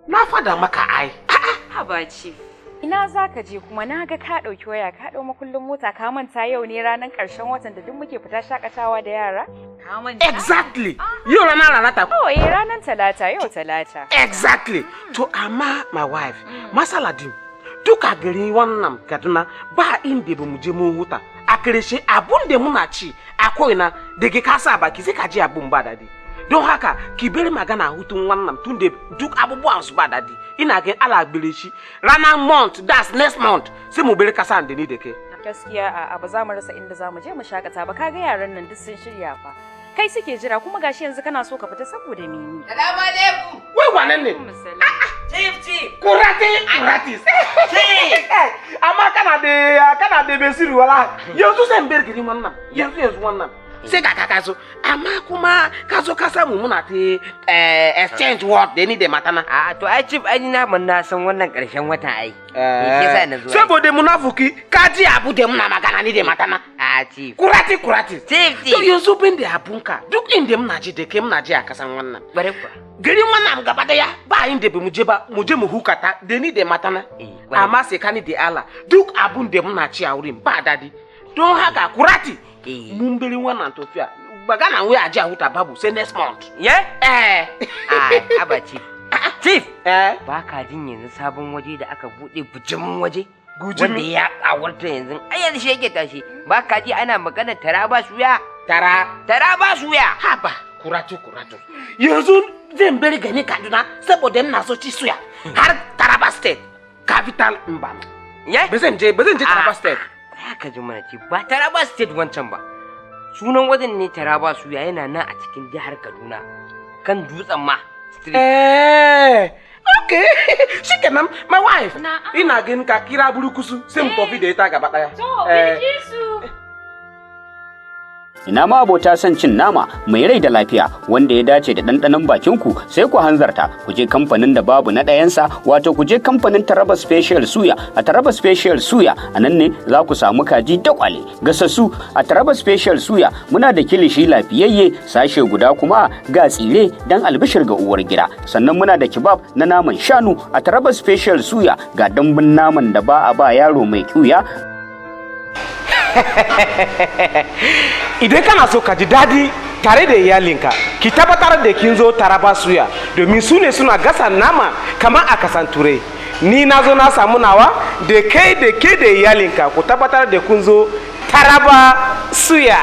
Na fada maka ai. Haba chief. Ina zaka je kuma na ga ka dauki waya ka dau makullin mota ka manta yau ne ranar karshen watan da duk muke fita shakatawa da yara? Ka manta? Exactly. Yau ranar lalata. Oh, ranar talata, yau talata. Exactly. To amma my wife, Masaladin, duka gari wannan Kaduna ba inda ba mu je mun huta. A karshe abun da muna ci akwai na daga kasa baki sai ka ji abun ba dadi. Don haka ki bari magana hutun wannan tun da duk abubuwan su ba dadi. Ina ga ala bire shi ranar month, that's next month, sai mu bari kasa da ni da ke. Gaskiya a ba za mu rasa inda za mu je mu shakata ba, kaga yaran nan duk sun shirya fa. Kai suke jira kuma gashi yanzu kana so ka fita saboda mini. Salamu alaikum. Wai wannan ne? Chief. Kurati. Amma kana da besiru wala. Yanzu sai bergiri wannan. Yanzu wannan. Sai ka so. Amma kuma ka zo ka samu muna ta exchange word da ni da matana. To ai chief ai na mun na san wannan karshen wata ai. Yasa na zo. Saboda munafuki ka ji abu da muna magana ni da matana. Chief. Kurati. Chief. To yanzu bin da abunka duk inda muna ji da kai muna ji a kasan wannan. Bare ku. Garin wannan gaba daya ba inda ba mu je mu hukata da ni da matana. Amma sai kani da Allah duk abun da muna ci a wurin ba dadi. Don haka kurati. Mun bari wannan tofiya. Bagana we aje a huta babu sai next month. Aba chief. Ba ka jin yanzu sabon waje da aka bude bujimin waje? Wanda ya kawarta yanzu. Ai yanzu shi yake tashi. Ba ka ji ana magana tara ba suya. Tara ba suya. Haba kuratu. Yanzu zan bari gani Kaduna saboda ina so ci suya. Har Taraba State, capital Mbam. Ba zan je Taraba State. Ka ji mana ci ba Taraba State wancan ba. Sunan wajen ne Taraba suya yana nan a cikin jihar Kaduna. Kan dutsen ma. Okay. Shikenan, my wife. Ina gani ka kira burukusu sai mu tafi da ita gaba daya. Ina ma abota son cin nama mai rai da lafiya wanda ya dace da ɗanɗanon bakinku sai ku hanzarta ku je kamfanin da babu na ɗayansa wato ku je kamfanin Taraba Special Suya. A Taraba Special Suya a nan ne za ku samu kaji da kwale gasassu. A Taraba Special Suya muna da kilishi lafiyayye sashe guda kuma ga tsire dan albishir ga uwar gida, sannan muna da kebab na naman shanu. A Taraba Special Suya ga dambun naman da ba a ba yaro mai ƙuya. Idan kana so ka ji dadi tare da iyalinka, ki tabbatar da kin zo Taraba Suya domin su ne suna gasa nama kamar a kasan Turai. Ni na zo na samu nawa da kai da iyalinka ku tabbatar da kun zo Taraba Suya.